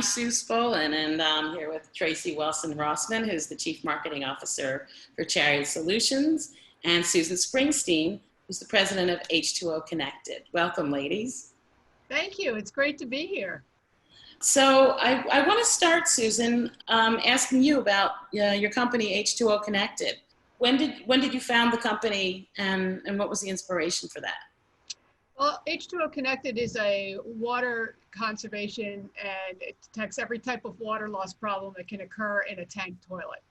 Sue Spolan, and I'm here with Tracey Welson-Rossman, who's the Chief Marketing Officer for Chariot Solutions, and Susan Springsteen, who's the President of H2O Connected. Welcome, ladies. Thank you. It's great to be here. So I want to start, Susan, asking you about your company, H2O Connected. When did you found the company, and what was the inspiration for that? Well, H2O Connected is a water conservation, and it detects every type of water loss problem that can occur in a tank toilet.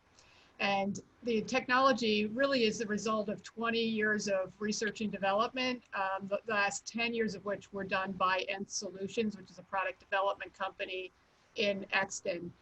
And the technology really is the result of 20 years of research and development, the last 10 years of which were done by Untitled Solutions, which is a product development company in Exton.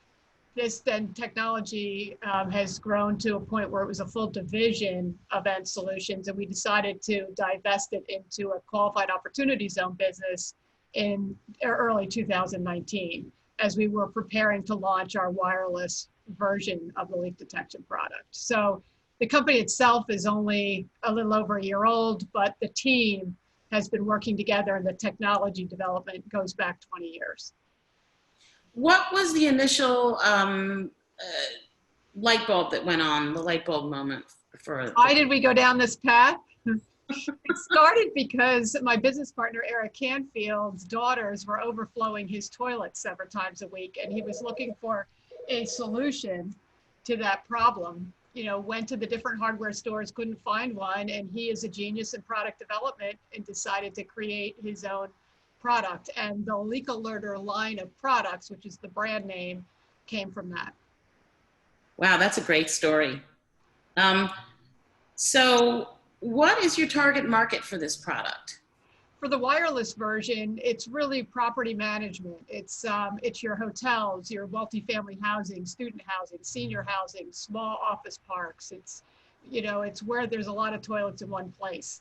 This then technology has grown to a point where it was a full division of Untitled Solutions, and we decided to divest it into a qualified opportunity zone business in early 2019, as we were preparing to launch our wireless version of the leak detection product. So the company itself is only a little over a year old, but the team has been working together, and the technology development goes back 20 years. What was the initial light bulb that went on, the light bulb moment for? Why did we go down this path? It started because my business partner, Eric Canfield's daughters were overflowing his toilet several times a week, and he was looking for a solution to that problem. You know, went to the different hardware stores, couldn't find one, and he is a genius in product development and decided to create his own product. And the Leak Alerter line of products, which is the brand name, came from that. Wow, that's a great story. So what is your target market for this product? For the wireless version, it's really property management. It's your hotels, your multifamily housing, student housing, senior housing, small office parks. It's where there's a lot of toilets in one place.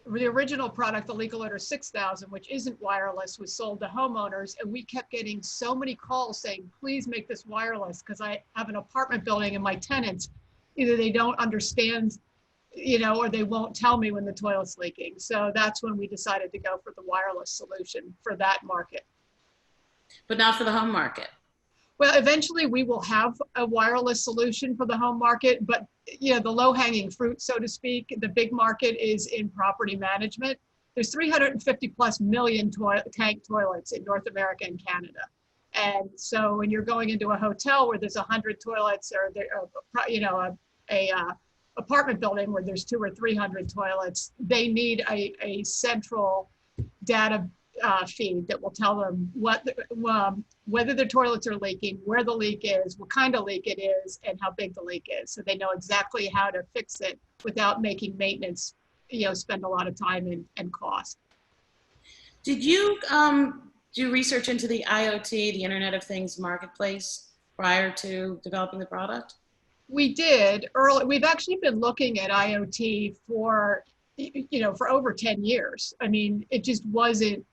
The original product, the Leak Alerter 6000, which isn't wireless, was sold to homeowners, and we kept getting so many calls saying, please make this wireless, because I have an apartment building and my tenants, either they don't understand, or they won't tell me when the toilet's leaking. So that's when we decided to go for the wireless solution for that market. But not for the home market. Well, eventually we will have a wireless solution for the home market, but the low-hanging fruit, so to speak, the big market is in property management. There's 350 plus million tank toilets in North America and Canada. And so when you're going into a hotel where there's 100 toilets, or apartment building where there's 200 or 300 toilets, they need a central data feed that will tell them whether the toilets are leaking, where the leak is, what kind of leak it is, and how big the leak is. So they know exactly how to fix it without making maintenance, spend a lot of time and cost. Did you do research into the IoT, the Internet of Things marketplace, prior to developing the product? We did early. We've actually been looking at IoT for over 10 years. I mean, it just wasn't,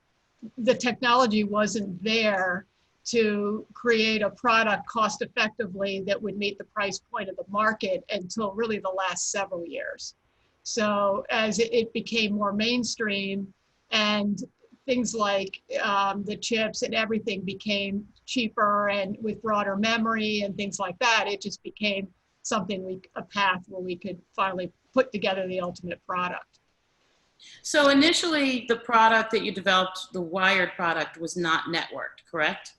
the technology wasn't there to create a product cost effectively that would meet the price point of the market until really the last several years. So as it became more mainstream and things like the chips and everything became cheaper and with broader memory and things like that, it just became something, a path where we could finally put together the ultimate product. So initially, the product that you developed, the wired product, was not networked, correct?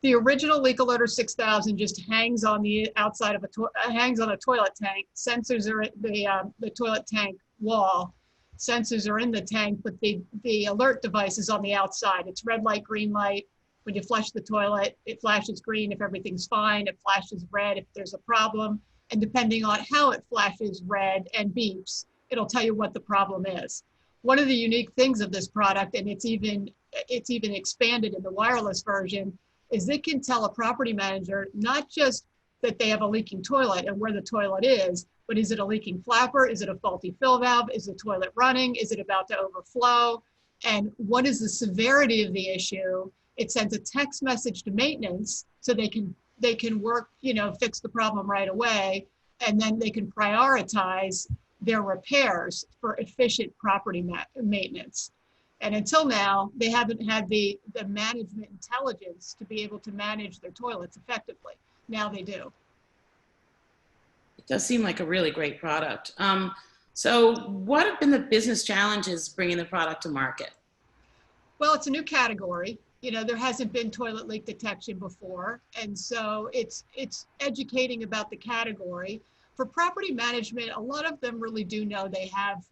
The original Leak Alerter 6000 just hangs on the outside of hangs on a toilet tank. Sensors are at the toilet tank wall. Sensors are in the tank, but the alert device is on the outside. It's red light, green light. When you flush the toilet, it flashes green if everything's fine. It flashes red if there's a problem. And depending on how it flashes red and beeps, it'll tell you what the problem is. One of the unique things of this product, and it's even expanded in the wireless version, is it can tell a property manager not just that they have a leaking toilet and where the toilet is, but is it a leaking flapper? Is it a faulty fill valve? Is the toilet running? Is it about to overflow? And what is the severity of the issue? It sends a text message to maintenance so they can work, fix the problem right away, and then they can prioritize their repairs for efficient property maintenance. And until now, they haven't had the management intelligence to be able to manage their toilets effectively. Now they do. It does seem like a really great product. So what have been the business challenges bringing the product to market? Well, it's a new category. You know, there hasn't been toilet leak detection before. And so it's educating about the category. For property management, a lot of them really do know they have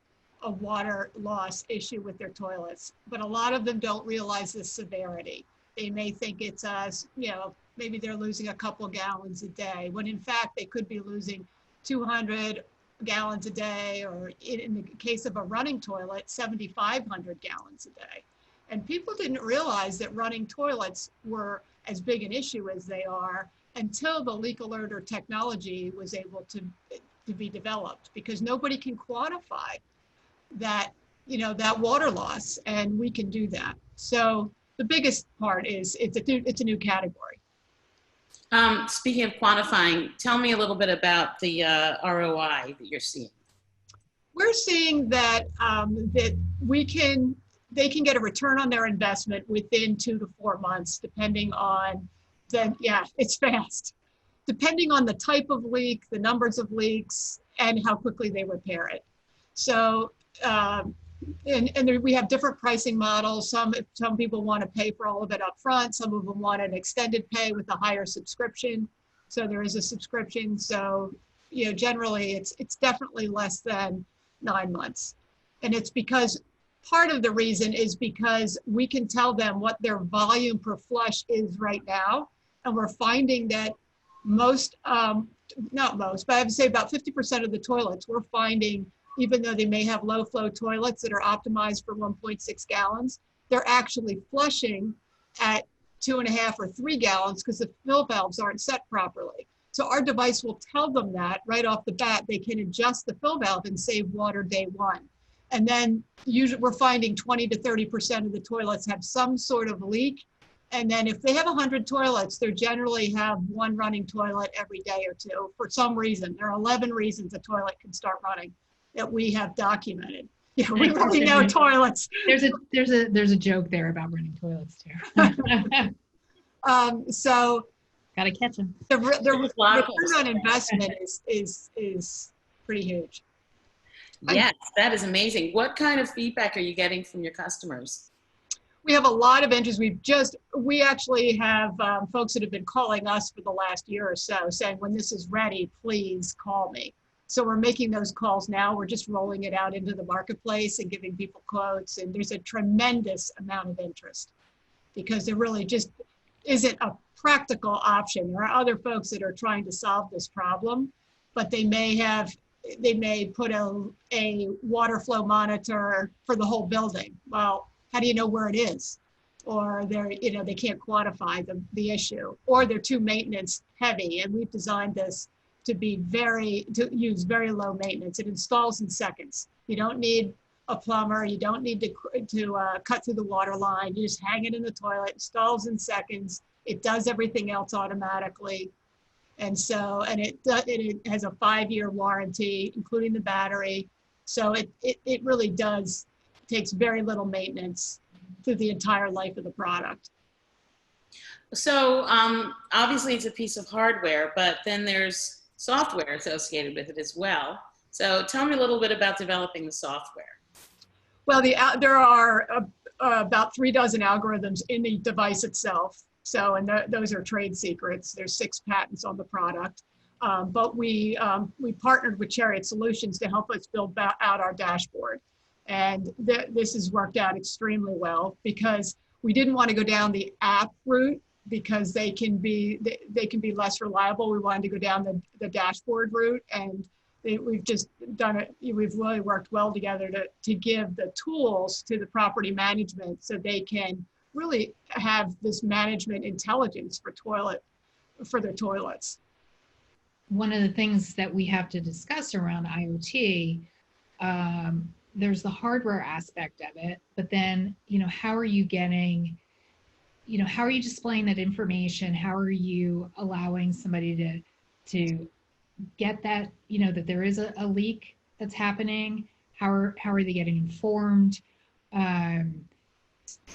a water loss issue with their toilets, but a lot of them don't realize the severity. They may think it's, you know, maybe they're losing a couple gallons a day, when in fact they could be losing 200 gallons a day, or in the case of a running toilet, 7,500 gallons a day. And people didn't realize that running toilets were as big an issue as they are until the leak alerter technology was able to be developed, because nobody can quantify that, you know, that water loss, and we can do that. So the biggest part is it's a new category. Speaking of quantifying, tell me a little bit about the ROI that you're seeing. We're seeing that they can get a return on their investment within 2 to 4 months, depending on it's fast, depending on the type of leak, the numbers of leaks, and how quickly they repair it. So, we have different pricing models. Some people want to pay for all of it up front. Some of them want an extended pay with a higher subscription. So there is a subscription. So, you know, generally it's definitely less than 9 months. And it's because part of the reason is because we can tell them what their volume per flush is right now. And we're finding that most, not most, but I would say about 50% of the toilets we're finding, even though they may have low flow toilets that are optimized for 1.6 gallons, they're actually flushing at 2.5 or 3 gallons because the fill valves aren't set properly. So our device will tell them that right off the bat. They can adjust the fill valve and save water day one. And then usually we're finding 20 to 30% of the toilets have some sort of leak. And then if they have 100 toilets, they generally have one running toilet every day or two for some reason. There are 11 reasons a toilet can start running that we have documented. Yeah, we really know toilets. There's a joke there about running toilets too. So gotta catch them. The return on investment is pretty huge. Yes, that is amazing. What kind of feedback are you getting from your customers? We have a lot of interest. We actually have folks that have been calling us for the last year or so saying, when this is ready, please call me. So we're making those calls now. We're just rolling it out into the marketplace and giving people quotes. And there's a tremendous amount of interest because there really just isn't a practical option. There are other folks that are trying to solve this problem, but they may put a water flow monitor for the whole building. Well, how do you know where it is? Or they can't quantify the issue, or they're too maintenance heavy. And we've designed this to use very low maintenance. It installs in seconds. You don't need a plumber. You don't need to cut through the water line. You just hang it in the toilet, installs in seconds. It does everything else automatically. And it has a 5-year warranty, including the battery. So it really takes very little maintenance through the entire life of the product. So obviously it's a piece of hardware, but then there's software associated with it as well. So tell me a little bit about developing the software. Well, there are about 3 dozen algorithms in the device itself. So, and those are trade secrets. There's 6 patents on the product. But we partnered with Chariot Solutions to help us build out our dashboard. And this has worked out extremely well because we didn't want to go down the app route because they can be less reliable. We wanted to go down the dashboard route, and we've just done it. We've really worked well together to give the tools to the property management so they can really have this management intelligence for their toilets. One of the things that we have to discuss around IoT, there's the hardware aspect of it, but then, how are you displaying that information? How are you allowing somebody to get that, that there is a leak that's happening? How are they getting informed?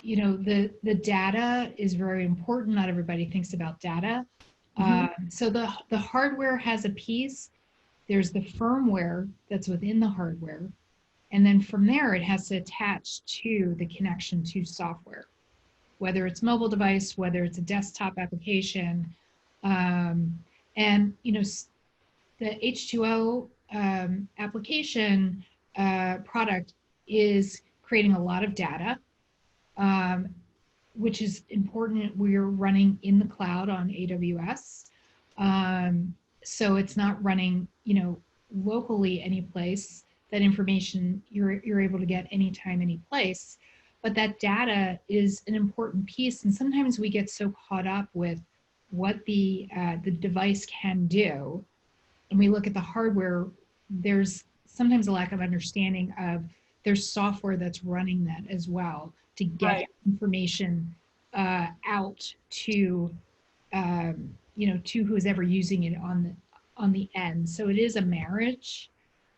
you know, the data is very important. Not everybody thinks about data. So the hardware has a piece. There's the firmware that's within the hardware. And then from there, it has to attach to the connection to software, whether it's mobile device, whether it's a desktop application. And, you know, the H2O application product is creating a lot of data, which is important. We're running in the cloud on AWS. So it's not running, you know, locally any place. That information you're able to get anytime, any place. But that data is an important piece. And sometimes we get so caught up with what the device can do. And we look at the hardware, there's sometimes a lack of understanding of there's software that's running that as well to get information out to, you know, to who's ever using it on the end. So it is a marriage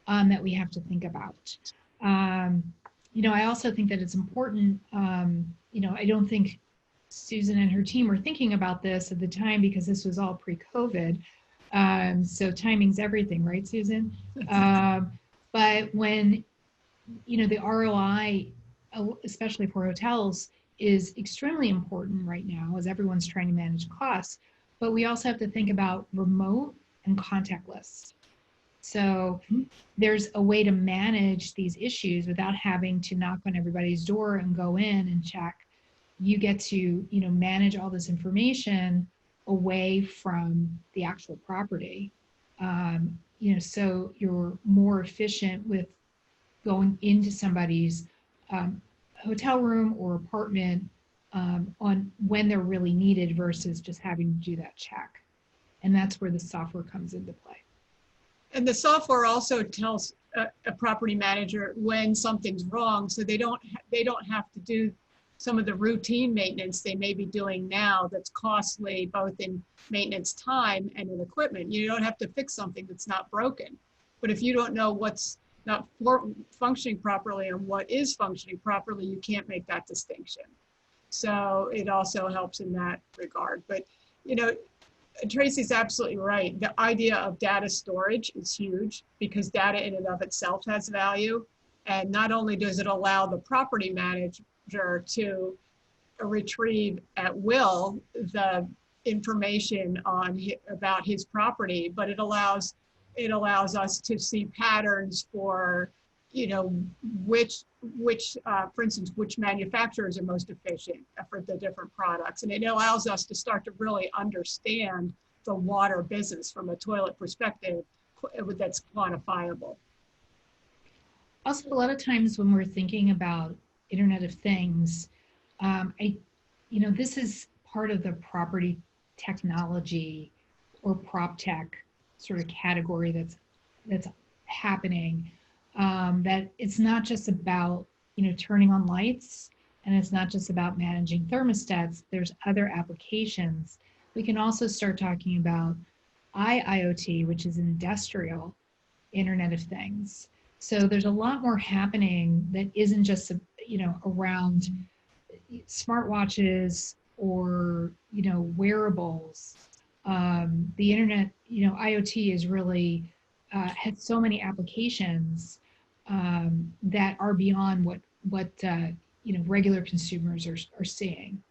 that we have to think about. You know, I also think that it's important, you know, I don't think Susan and her team were thinking about this at the time because this was all pre-COVID. So timing's everything, right, Susan? But when, you know, the ROI, especially for hotels, is extremely important right now as everyone's trying to manage costs. But we also have to think about remote and contactless. So there's a way to manage these issues without having to knock on everybody's door and go in and check. You get to, you know, manage all this information away from the actual property. You know, so you're more efficient with going into somebody's hotel room or apartment on when they're really needed versus just having to do that check. And that's where the software comes into play. And the software also tells a property manager when something's wrong, so they don't have to do some of the routine maintenance they may be doing now that's costly both in maintenance time and in equipment. You don't have to fix something that's not broken. But if you don't know what's not functioning properly and what is functioning properly, you can't make that distinction. So it also helps in that regard. But, you know, Tracey's absolutely right. The idea of data storage is huge because data in and of itself has value. And not only does it allow the property manager to retrieve at will the information about his property, but it allows us to see patterns for, you know, for instance, which manufacturers are most efficient for the different products. And it allows us to start to really understand the water business from a toilet perspective that's quantifiable. Also, a lot of times when we're thinking about Internet of Things, you know, this is part of the property technology or prop tech sort of category that's happening. That it's not just about, you know, turning on lights, and it's not just about managing thermostats. There's other applications. We can also start talking about IoT, which is industrial Internet of Things. So there's a lot more happening that isn't just, you know, around smartwatches or, you know, wearables. The internet, you know, IoT is really has so many applications that are beyond what you know, regular consumers are seeing.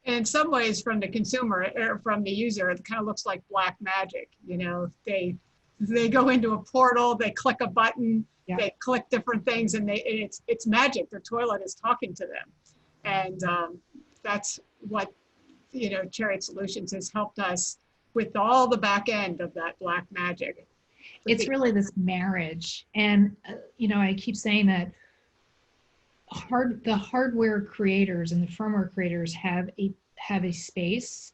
And in some ways, from the consumer or from the user, it kind of looks like black magic. You know, they go into a portal, they click a button, they click different things, and it's magic. Their toilet is talking to them, and that's what, you know, Chariot Solutions has helped us with all the back end of that black magic. It's really this marriage, and you know, I keep saying that the hardware creators and the firmware creators have a space,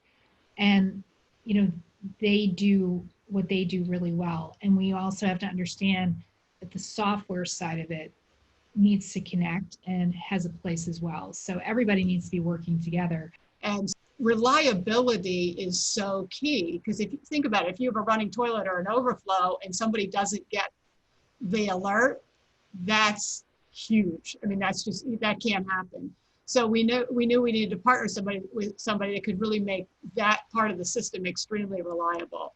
and you know, they do what they do really well. And we also have to understand that the software side of it needs to connect and has a place as well. So everybody needs to be working together. And reliability is so key, because if you think about it, if you have a running toilet or an overflow and somebody doesn't get the alert, that's huge. I mean, that can't happen. So we knew we needed to partner with somebody that could really make that part of the system extremely reliable.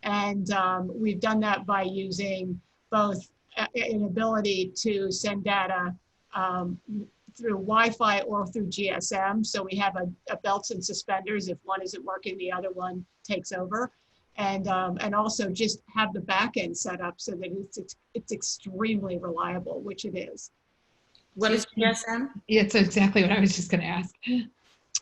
And we've done that by using both an ability to send data through Wi-Fi or through GSM. So we have a belts and suspenders. If one isn't working, the other one takes over. And also just have the back end set up so that it's extremely reliable, which it is. What is GSM? It's exactly what I was just going to ask.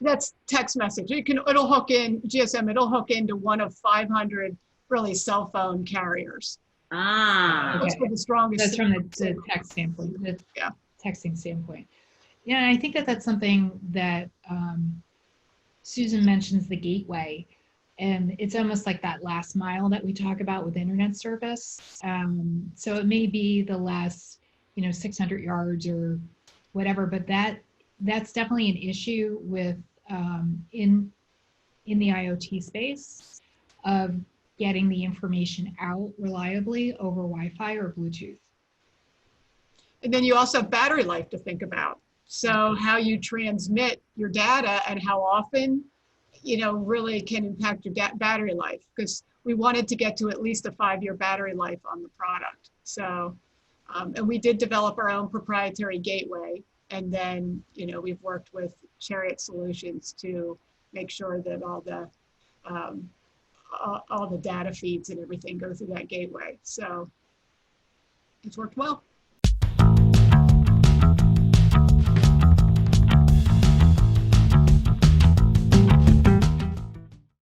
That's text message. It'll hook in GSM. It'll hook into one of 500 really cell phone carriers. Ah, That's for the strongest. That's from the text standpoint. Yeah. Texting standpoint. Yeah, I think that's something that Susan mentions, the gateway, and it's almost like that last mile that we talk about with internet service. So it may be the last, 600 yards or whatever, but that's definitely an issue with in the IoT space of getting the information out reliably over Wi-Fi or Bluetooth. And then you also have battery life to think about. So how you transmit your data and how often, really can impact your battery life, because we wanted to get to at least a 5-year battery life on the product. So, and we did develop our own proprietary gateway. And then, we've worked with Chariot Solutions to make sure that all the data feeds and everything go through that gateway. So it's worked well.